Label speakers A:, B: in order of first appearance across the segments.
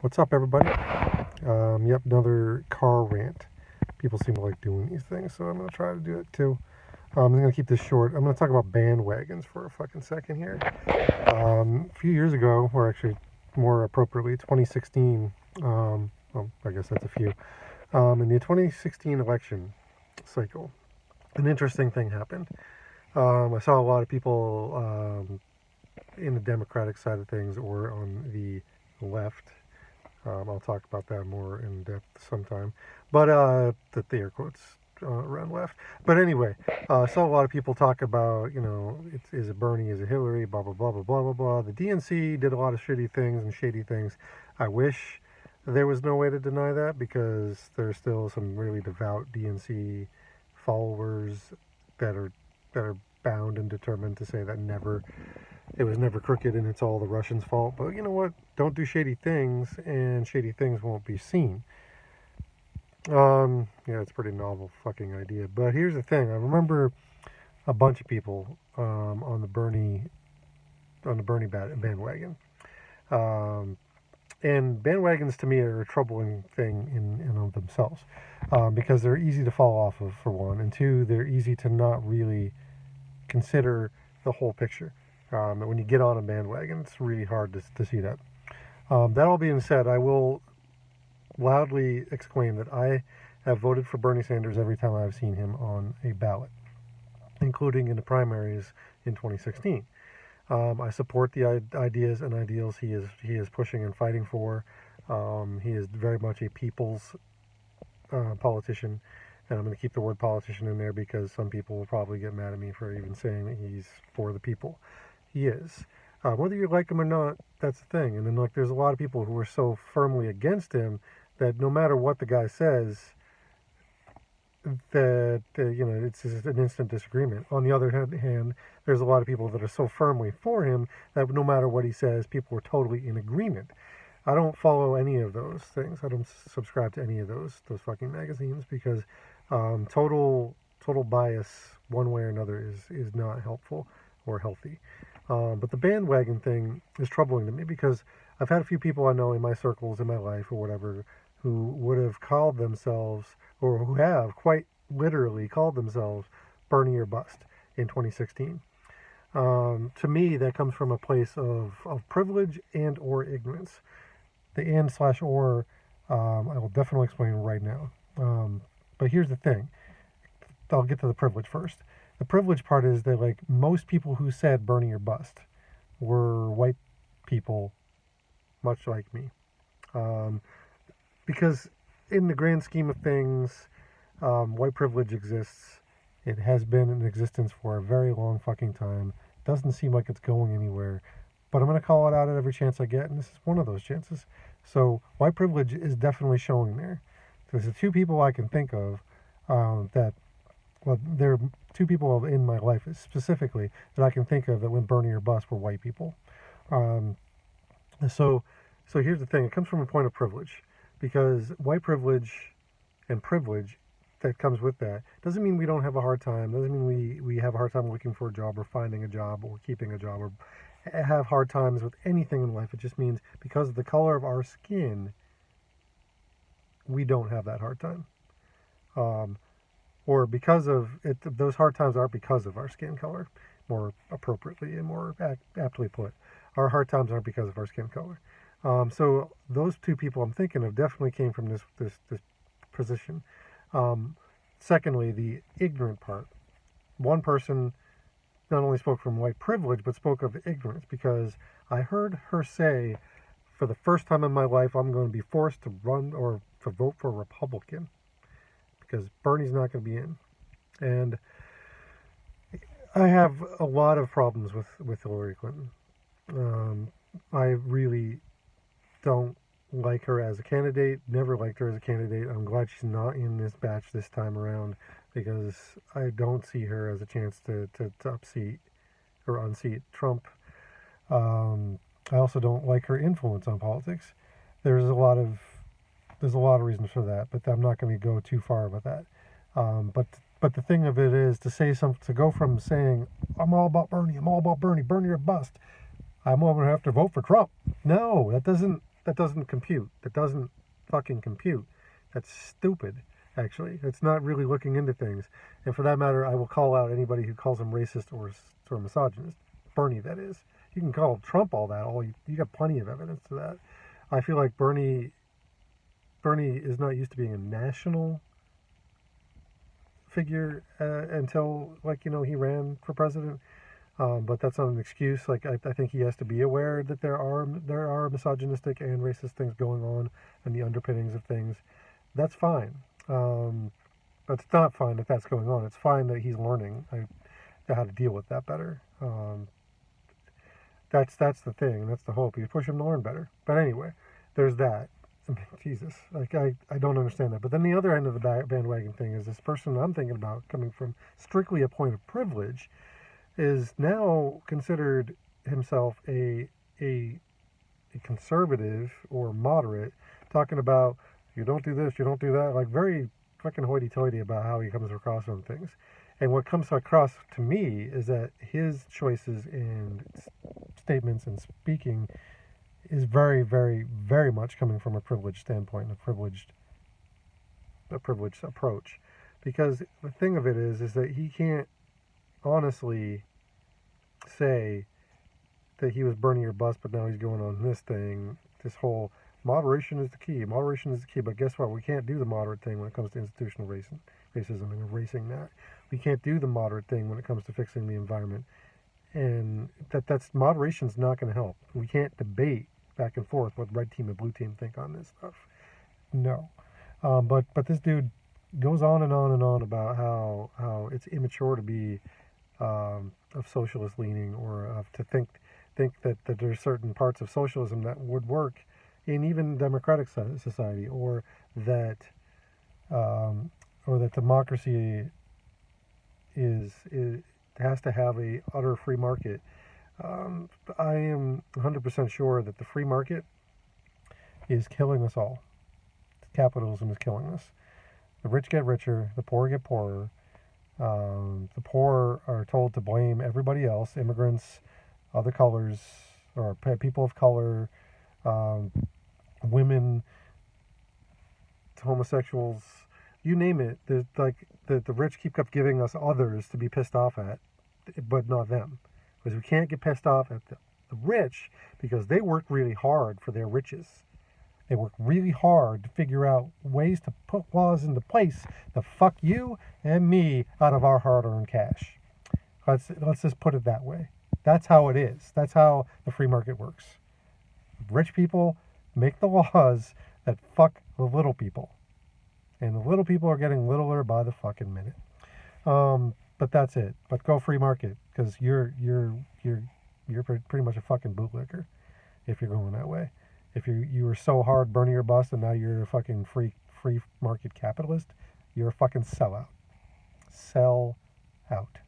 A: What's up, everybody? Yep, another car rant. People seem to like doing these things, so I'm going to try to do it too. I'm going to keep this short. I'm going to talk about bandwagons for a fucking second here. A few years ago, or actually more appropriately, 2016, well, I guess that's a few, in the 2016 election cycle, an interesting thing happened. I saw a lot of people in the Democratic side of things or on the left. I'll talk about that more in depth sometime. But the air quotes around left. But anyway, I saw a lot of people talk about, is it Bernie, is it Hillary, blah, blah, blah, blah, blah, blah, blah. The DNC did a lot of shitty things and shady things. I wish there was no way to deny that because there's still some really devout DNC followers that are that are bound and determined to say that it was never crooked and it's all the Russians' fault. But you know what? Don't do shady things, and shady things won't be seen. Yeah, it's a pretty novel fucking idea. But here's the thing: I remember a bunch of people on the Bernie bandwagon. Um, and bandwagons to me are a troubling thing in of themselves because they're easy to fall off of, for one, and two, they're easy to not really consider the whole picture. When you get on a bandwagon, it's really hard to see that. That all being said, I will loudly exclaim that I have voted for Bernie Sanders every time I've seen him on a ballot, including in the primaries in 2016. I support the ideas and ideals he is pushing and fighting for. He is very much a people's politician, and I'm going to keep the word politician in there because some people will probably get mad at me for even saying that he's for the people. He is. Whether you like him or not, that's the thing. And then, like, there's a lot of people who are so firmly against him that no matter what the guy says, that it's just an instant disagreement. On the other hand, there's a lot of people that are so firmly for him that no matter what he says, people are totally in agreement. I don't follow any of those things. I don't subscribe to any of those fucking magazines because total bias one way or another is not helpful or healthy. But the bandwagon thing is troubling to me because I've had a few people I know in my circles in my life or whatever who would have called themselves or who have quite literally called themselves Bernie or bust in 2016. To me, that comes from a place of privilege and or ignorance. The and slash or I will definitely explain right now. But here's the thing. I'll get to the privilege first. The privilege part is that like most people who said Bernie or bust were white people, much like me, um, because in the grand scheme of things, white privilege exists. It has been in existence for a very long fucking time. Doesn't seem like it's going anywhere, but I'm gonna call it out at every chance I get, and this is one of those chances. So white privilege is definitely showing there. There's the two people I can think of that well, there are two people in my life specifically that I can think of that went Bernie or bust were white people. Um, so, so here's the thing: it comes from a point of privilege, because white privilege and privilege that comes with that doesn't mean we don't have a hard time. Doesn't mean we have a hard time looking for a job or finding a job or keeping a job or have hard times with anything in life. It just means because of the color of our skin, we don't have that hard time. Um, or because of it, those hard times aren't because of our skin color, more appropriately and more aptly put. Our hard times aren't because of our skin color. So those two people I'm thinking of definitely came from this position. Um, Secondly, the ignorant part. One person not only spoke from white privilege, but spoke of ignorance because I heard her say, for the first time in my life, I'm going to be forced to run or to vote for a Republican because Bernie's not going to be in. And I have a lot of problems with Hillary Clinton. Um, I really don't like her as a candidate, never liked her as a candidate. I'm glad she's not in this batch this time around because I don't see her as a chance to upseat or unseat Trump. I also don't like her influence on politics. There's a lot of reasons for that, but I'm not going to go too far with that. But the thing of it is to go from saying I'm all about Bernie, Bernie or bust. I'm going to have to vote for Trump. No, that doesn't compute. That doesn't fucking compute. That's stupid. Actually, it's not really looking into things. And for that matter, I will call out anybody who calls him racist or misogynist. Bernie, that is. You can call Trump all that. You got plenty of evidence to that. I feel like Bernie is not used to being a national figure until, like, he ran for president. But that's not an excuse. Like, I think he has to be aware that there are misogynistic and racist things going on and the underpinnings of things. That's fine. But it's not fine that that's going on. It's fine that he's learning how to deal with that better. That's the thing. That's the hope. You push him to learn better. But anyway, there's that. Jesus, like I don't understand that. But then the other end of the bandwagon thing is this person I'm thinking about, coming from strictly a point of privilege, is now considered himself a conservative or moderate, talking about, you don't do this, you don't do that, like very fucking hoity-toity about how he comes across on things. And what comes across to me is that his choices and statements and speaking is very, very, very much coming from a privileged standpoint, a privileged approach. Because the thing of it is that he can't honestly say that he was burning your bus, but now he's going on this thing, this whole moderation is the key. Moderation is the key. But guess what? We can't do the moderate thing when it comes to institutional racism and erasing that. We can't do the moderate thing when it comes to fixing the environment. And that's moderation's not going to help. We can't debate back and forth what red team and blue team think on this stuff. No. But this dude goes on and on and on about how it's immature to be of socialist leaning, or to think that there's certain parts of socialism that would work in even democratic society, or that democracy has to have a utter free market. I am 100% sure that the free market is killing us all. Capitalism is killing us. The rich get richer, the poor get poorer. The poor are told to blame everybody else, immigrants, other colors, or people of color, women, homosexuals, you name it. There's like the rich keep up giving us others to be pissed off at, but not them. Because we can't get pissed off at the rich, because they work really hard for their riches. They work really hard to figure out ways to put laws into place to fuck you and me out of our hard-earned cash. Let's just put it that way. That's how it is. That's how the free market works. Rich people make the laws that fuck the little people. And the little people are getting littler by the fucking minute. But that's it. But go free market, because you're pretty much a fucking bootlicker if you're going that way. If you were so hard burning your bus and now you're a fucking free market capitalist, you're a fucking sellout. Sell out.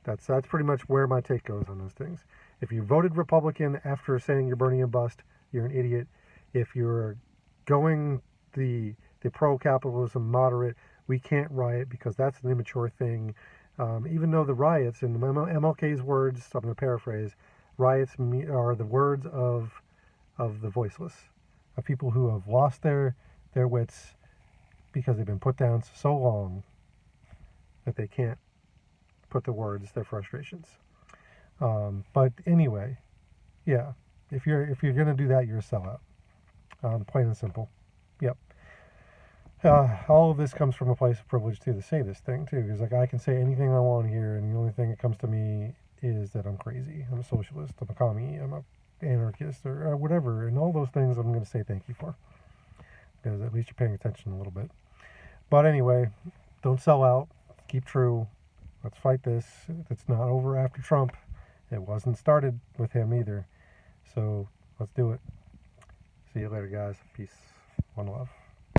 A: That's pretty much where my take goes on those things. If you voted Republican after saying you're burning a bust, you're an idiot. If you're going the pro-capitalism moderate, we can't riot because that's an immature thing. Even though the riots, in MLK's words, I'm going to paraphrase, riots are the words of the voiceless, of people who have lost their wits because they've been put down so long that they can't put to words their frustrations. But anyway, yeah, if you're gonna do that, you're a sellout. Plain and simple. Yep. All of this comes from a place of privilege too, to say this thing too, because like I can say anything I want here, and the only thing that comes to me is that I'm crazy, I'm a socialist, I'm a commie, I'm a anarchist, or whatever, and all those things I'm going to say thank you for, because at least you're paying attention a little bit. But anyway, don't sell out, keep true, let's fight this. It's not over after Trump. It wasn't started with him either, so let's do it. See you later, guys. Peace. One love.